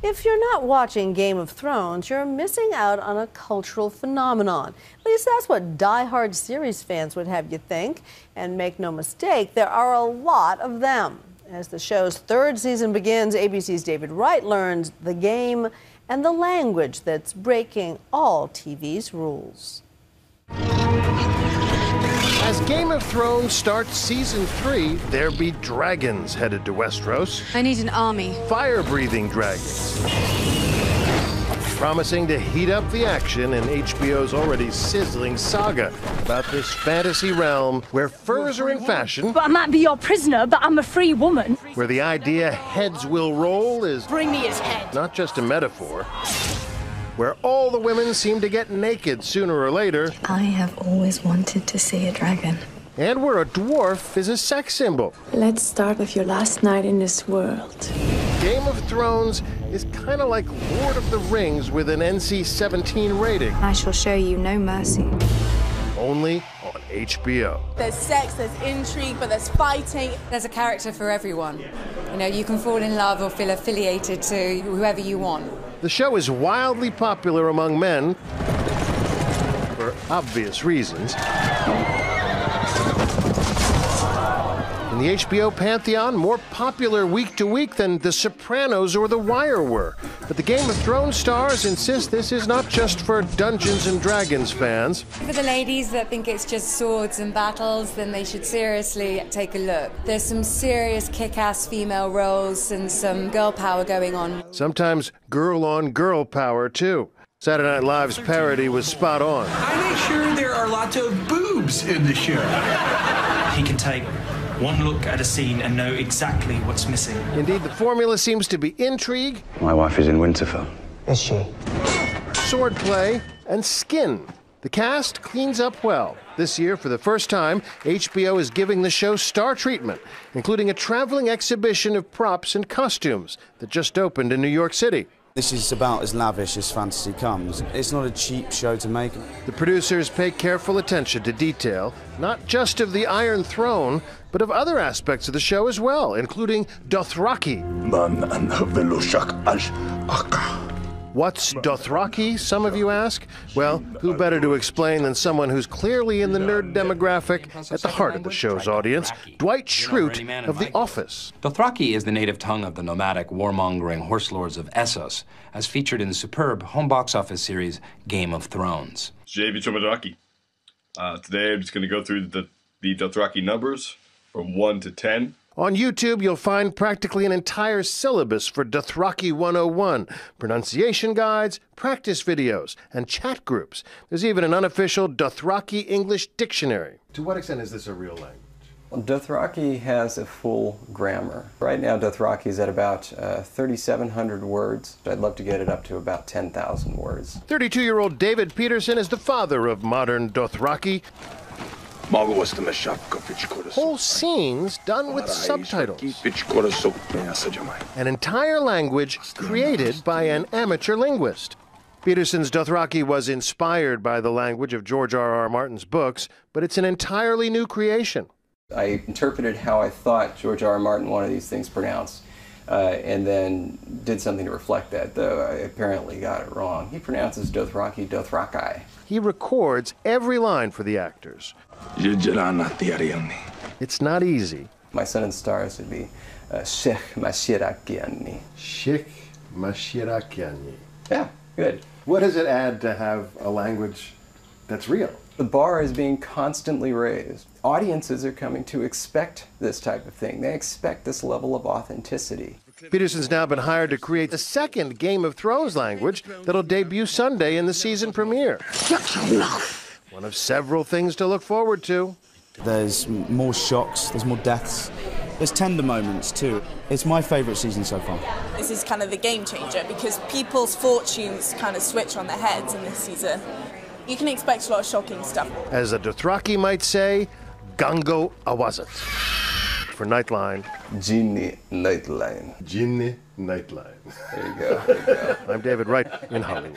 If you're not watching Game of Thrones, you're missing out on a cultural phenomenon. At least that's what die-hard series fans would have you think. And make no mistake, there are a lot of them. As the show's third season begins, ABC's David Wright learns the game and the language that's breaking all TV's rules. As Game of Thrones starts season 3, there be dragons headed to Westeros. I need an army. Fire-breathing dragons. Promising to heat up the action in HBO's already sizzling saga about this fantasy realm where furs are in fashion. But I might be your prisoner, but I'm a free woman. Where the idea heads will roll is Bring me his head. not just a metaphor. Where all the women seem to get naked sooner or later. I have always wanted to see a dragon. And where a dwarf is a sex symbol. Let's start with your last night in this world. Game of Thrones is kind of like Lord of the Rings with an NC-17 rating. I shall show you no mercy. Only on HBO. There's sex, there's intrigue, but there's fighting. There's a character for everyone. You know, you can fall in love or feel affiliated to whoever you want. The show is wildly popular among men for obvious reasons. In the HBO pantheon, more popular week to week than The Sopranos or The Wire were. But the Game of Thrones stars insist this is not just for Dungeons and Dragons fans. For the ladies that think it's just swords and battles, then they should seriously take a look. There's some serious kick-ass female roles and some girl power going on. Sometimes girl-on-girl power, too. Saturday Night Live's parody was spot on. I make sure there are lots of boobs in the show. He can take one look at a scene and know exactly what's missing. Indeed, the formula seems to be intrigue. My wife is in Winterfell. Is she? Swordplay, and skin. The cast cleans up well. This year, for the first time, HBO is giving the show star treatment, including a traveling exhibition of props and costumes that just opened in New York City. This is about as lavish as fantasy comes. It's not a cheap show to make. The producers pay careful attention to detail, not just of the Iron Throne, but of other aspects of the show as well, including Dothraki. What's Dothraki, some of you ask? Well, who better to explain than someone who's clearly in the nerd demographic at the heart of the show's audience, Dwight Schrute of The Office. Dothraki is the native tongue of the nomadic, warmongering horse lords of Essos, as featured in the superb home box office series Game of Thrones. JV Dothraki. Today I'm just going to go through the Dothraki numbers from 1 to 10. On YouTube, you'll find practically an entire syllabus for Dothraki 101, pronunciation guides, practice videos, and chat groups. There's even an unofficial Dothraki English dictionary. To what extent is this a real language? Well, Dothraki has a full grammar. Right now, Dothraki is at about 3,700 words. I'd love to get it up to about 10,000 words. 32-year-old David Peterson is the father of modern Dothraki. Whole scenes done with subtitles. An entire language created by an amateur linguist. Peterson's Dothraki was inspired by the language of George R.R. Martin's books, but it's an entirely new creation. I interpreted how I thought George R.R. Martin wanted these things pronounced, and then did something to reflect that, though I apparently got it wrong. He pronounces Dothraki, Dothrakai. He records every line for the actors. It's not easy. My Sun and Stars would be Sheikh Mashirakiani. Sheikh Mashirakiani. Yeah, good. What does it add to have a language that's real? The bar is being constantly raised. Audiences are coming to expect this type of thing. They expect this level of authenticity. Peterson's now been hired to create a second Game of Thrones language that'll debut Sunday in the season premiere. One of several things to look forward to. There's more shocks, there's more deaths. There's tender moments too. It's my favourite season so far. This is kind of the game changer because people's fortunes kind of switch on their heads in this season. You can expect a lot of shocking stuff. As a Dothraki might say, Gango Awazat. For Nightline. Ginny Nightline. Ginny Nightline. There you go. I'm David Wright in Hollywood.